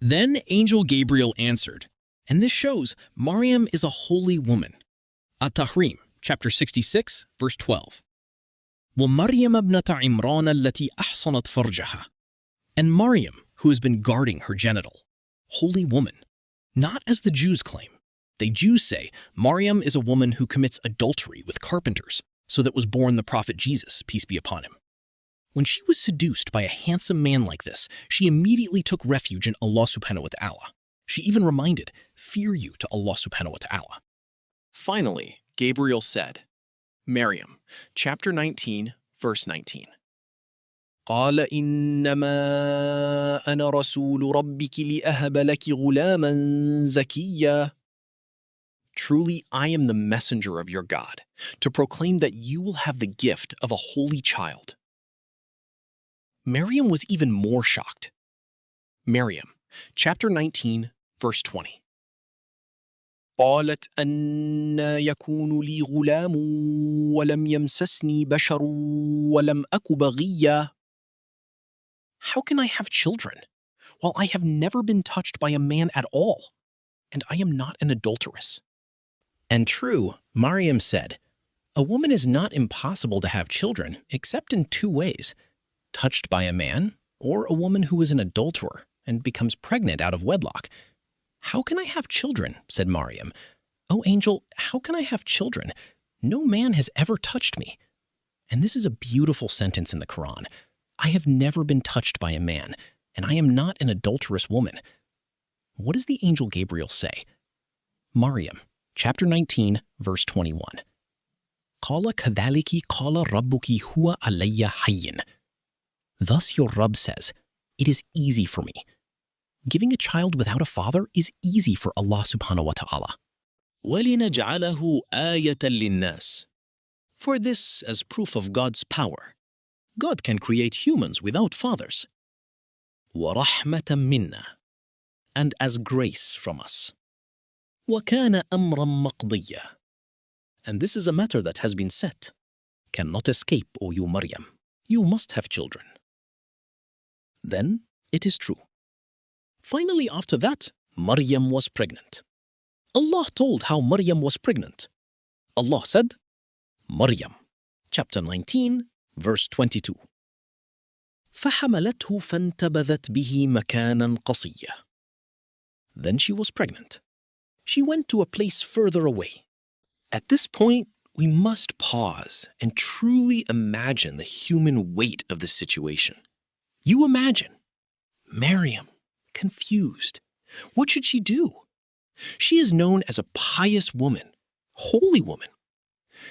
Then Angel Gabriel answered, and this shows Maryam is a holy woman. At-Tahrim, chapter 66, verse 12. وَمَرْيَمَ ابْنَةَ عِمْرَانَ الَّتِي أَحْصَنَتْ فَرْجَهَا. And Maryam, who has been guarding her genital. Holy woman. Not as the Jews claim. The Jews say Maryam is a woman who commits adultery with carpenters, so that was born the Prophet Jesus, peace be upon him. When she was seduced by a handsome man like this, she immediately took refuge in Allah subhanahu wa ta'ala. She even reminded, fear you to Allah subhanahu wa ta'ala. Finally, Gabriel said, Maryam, chapter 19, verse 19. قال إنما أنا رسول ربك لأهب لك غلاما زكيا. Truly, I am the messenger of your God, to proclaim that you will have the gift of a holy child. Maryam was even more shocked. Maryam, chapter 19, verse 20. قالت أَنَّ يكون لي غلام ولم يمسسني بشر ولم أك بغيا. How can I have children, while I have never been touched by a man at all, and I am not an adulteress? And true, Maryam said, a woman is not impossible to have children except in two ways, touched by a man or a woman who is an adulterer and becomes pregnant out of wedlock. How can I have children? Said Maryam. O angel, how can I have children? No man has ever touched me. And this is a beautiful sentence in the Quran. I have never been touched by a man, and I am not an adulterous woman. What does the angel Gabriel say? Maryam, chapter 19, verse 21. قَالَ كَذَلِكِ قَالَ رَبُّكِ هُوَ عَلَيَّ حَيٍّ. Thus your Rabb says, it is easy for me. Giving a child without a father is easy for Allah subhanahu wa ta'ala. وَلِنَجْعَلَهُ آيَةً لِلنَّاسِ. For this as proof of God's power. God can create humans without fathers. وَرَحْمَةً مِنَّا. And as grace from us. وَكَانَ أَمْرًا مَقْضِيًّا. And this is a matter that has been set. Cannot escape, O you Maryam. You must have children. Then it is true. Finally, after that, Maryam was pregnant. Allah told how Maryam was pregnant. Allah said, Maryam, chapter 19, verse 22. فَحَمَلَتْهُ فَانْتَبَذَتْ بِهِ مَكَانًا قَصِيًّا. Then she was pregnant. She went to a place further away. At this point, we must pause and truly imagine the human weight of the situation. You imagine Maryam, confused. What should she do? She is known as a pious woman, holy woman.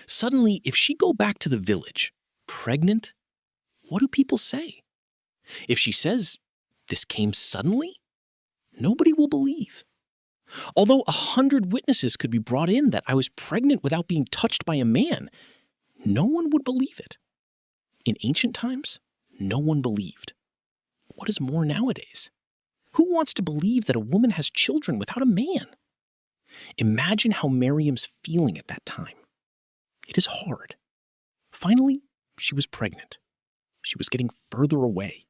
Suddenly, if she go back to the village, pregnant, what do people say? If she says, this came suddenly, nobody will believe. Although 100 witnesses could be brought in that I was pregnant without being touched by a man, no one would believe it. In ancient times, no one believed. What is more nowadays? Who wants to believe that a woman has children without a man? Imagine how Maryam's feeling at that time. It is hard. Finally, she was pregnant. She was getting further away.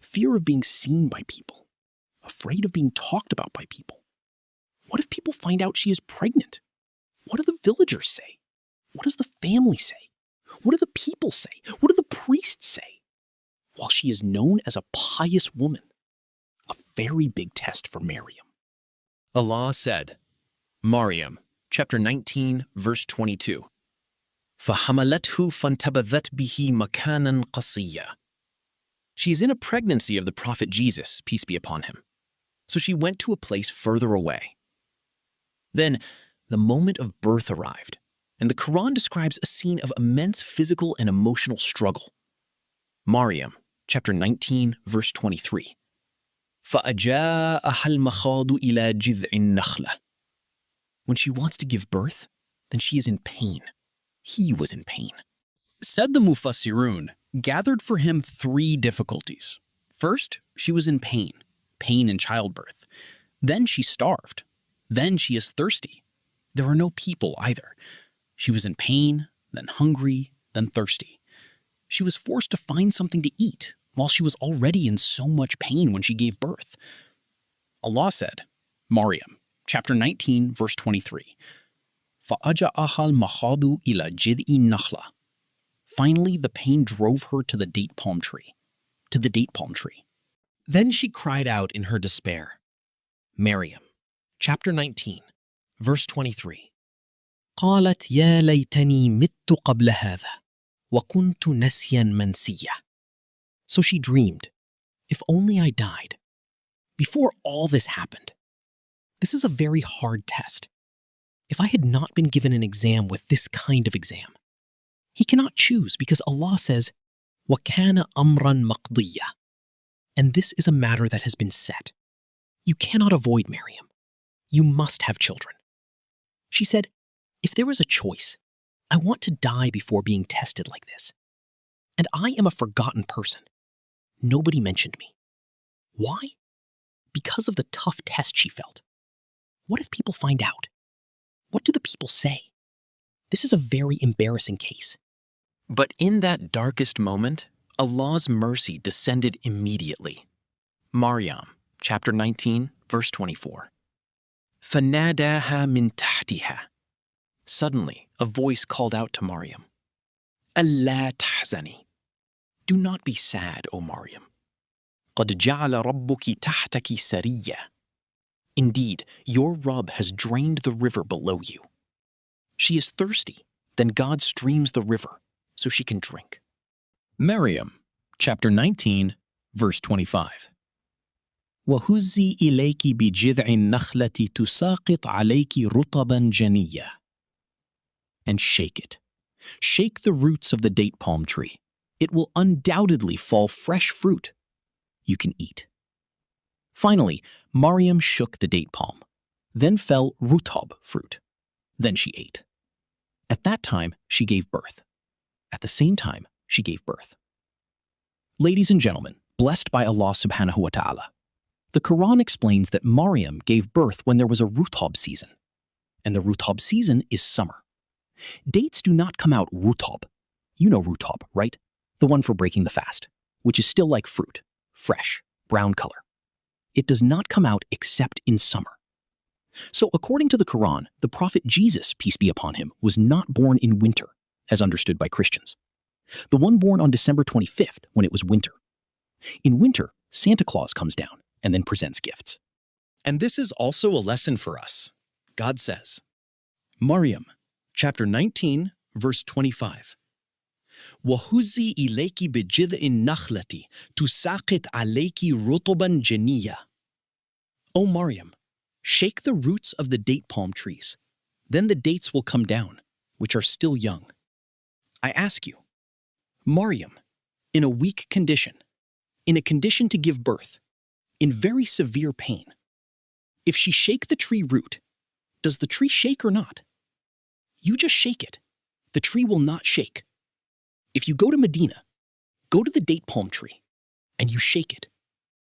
Fear of being seen by people. Afraid of being talked about by people. What if people find out she is pregnant? What do the villagers say? What does the family say? What do the people say? What do the priests say? While she is known as a pious woman. A very big test for Maryam. Allah said, Maryam, chapter 19, verse 22. فَحَمَلَتْهُ فَانْتَبَذَتْ بِهِ مَكَانًا قَصِيًّا. She is in a pregnancy of the Prophet Jesus, peace be upon him. So she went to a place further away. Then the moment of birth arrived, and the Quran describes a scene of immense physical and emotional struggle. Maryam, chapter 19, verse 23. فَأَجَاءَهَا الْمَخَاضُ إِلَى جِذْعِ النَّخْلَةِ. When she wants to give birth, then she is in pain. He was in pain. Said the Mufassirun, gathered for him 3 difficulties. First, she was in pain in childbirth. Then she starved. Then she is thirsty. There are no people either. She was in pain, then hungry, then thirsty. She was forced to find something to eat while she was already in so much pain when she gave birth. Allah said, Maryam, chapter 19, verse 23, فَأَجَأَهَا الْمَخَاضُ إِلَى جِذْءِ النَّخْلَةِ. Finally, the pain drove her to the date palm tree. Then she cried out in her despair. Maryam, chapter 19, verse 23. قالت يا ليتني مت قبل هذا وكنت نسيا منسيا. So she dreamed, if only I died before all this happened. This is a very hard test. If I had not been given an exam with this kind of exam, he cannot choose because Allah says, وَكَانَ أَمْرًا مَقْضِيًّا. And this is a matter that has been set. You cannot avoid Maryam. You must have children. She said, if there was a choice, I want to die before being tested like this. And I am a forgotten person. Nobody mentioned me. Why? Because of the tough test she felt. What if people find out? What do the people say? This is a very embarrassing case. But in that darkest moment, Allah's mercy descended immediately. Maryam, chapter 19, verse 24. فَنَادَاهَا مِن تَحْتِهَا. Suddenly, a voice called out to Maryam, أَلَّا تَحْزَنِي. Do not be sad, O Maryam. قَدْ جَعَلَ رَبُّكِ تَحْتَكِ سَرِيًّا. Indeed, your Rabb has drained the river below you. She is thirsty, then God streams the river so she can drink. Maryam, chapter 19, verse 25. وَهُزِّي إِلَيْكِ بِجِذْعِ النَّخْلَةِ تُسَاقِطْ عَلَيْكِ رُطَبًا جَنِيًّا. And shake it. Shake the roots of the date palm tree. It will undoubtedly fall fresh fruit you can eat. Finally, Maryam shook the date palm. Then fell rutab fruit. Then she ate. At that time, she gave birth. At the same time, she gave birth. Ladies and gentlemen, blessed by Allah subhanahu wa ta'ala, the Quran explains that Maryam gave birth when there was a rutab season. And the rutab season is summer. Dates do not come out rutab. You know rutab, right? The one for breaking the fast, which is still like fruit, fresh, brown color. It does not come out except in summer. So according to the Quran, the Prophet Jesus, peace be upon him, was not born in winter, as understood by Christians. The one born on December 25th, when it was winter. In winter, Santa Claus comes down and then presents gifts. And this is also a lesson for us. God says, Maryam, chapter 19, verse 25. وَهُزِّي إِلَيْكِ بِجِذْءِ النَّخْلَةِ تُسَاقِطْ عَلَيْكِ رُطُبًا جَنِيًّا. O Maryam, shake the roots of the date palm trees. Then the dates will come down, which are still young. I ask you, Maryam, in a weak condition, in a condition to give birth, in very severe pain, if she shake the tree root, does the tree shake or not? You just shake it. The tree will not shake. If you go to Medina, go to the date palm tree, and you shake it.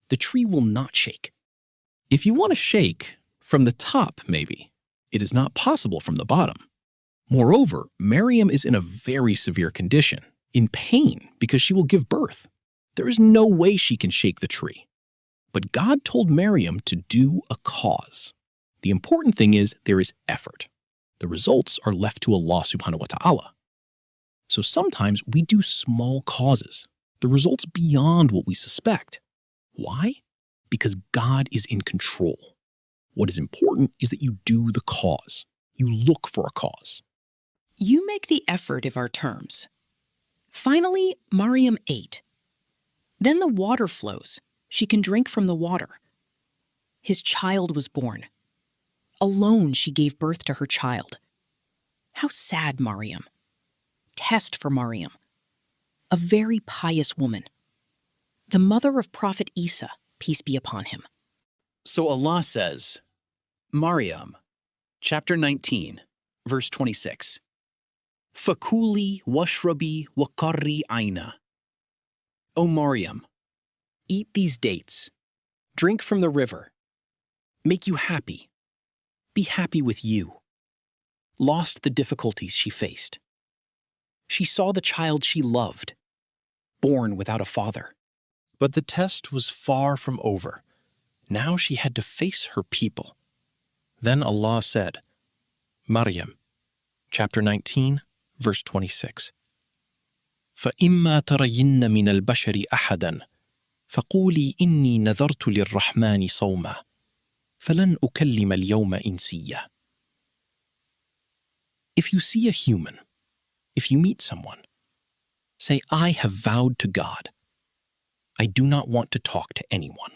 The tree will not shake. If you want to shake from the top, maybe, it is not possible from the bottom. Moreover, Maryam is in a very severe condition, in pain because she will give birth. There is no way she can shake the tree. But God told Maryam to do a cause. The important thing is there is effort. The results are left to Allah subhanahu wa ta'ala. So sometimes we do small causes, the results beyond what we suspect. Why? Because God is in control. What is important is that you do the cause. You look for a cause. You make the effort of our terms. Finally, Maryam ate. Then the water flows. She can drink from the water. His child was born. Alone she gave birth to her child. How sad, Maryam. Test for Maryam. A very pious woman. The mother of Prophet Isa, peace be upon him. So Allah says, Maryam, chapter 19, verse 26. Fakuli washrabi waqarri aina. O Maryam, eat these dates, drink from the river, make you happy, be happy with you. Lost the difficulties she faced. She saw the child she loved, born without a father. But the test was far from over. Now she had to face her people. Then Allah said, Maryam, chapter 19, verse 26. فَإِمَّا تَرَيِنَّ مِنَ الْبَشَرِ أَحَدًا فَقُولِي إِنِّي نَذَرْتُ لِلرَّحْمَنِ صَوْمًا فَلَنْ أُكَلِّمَ الْيَوْمَ إِنْسِيًّا. If you see a human, if you meet someone, say, I have vowed to God, I do not want to talk to anyone.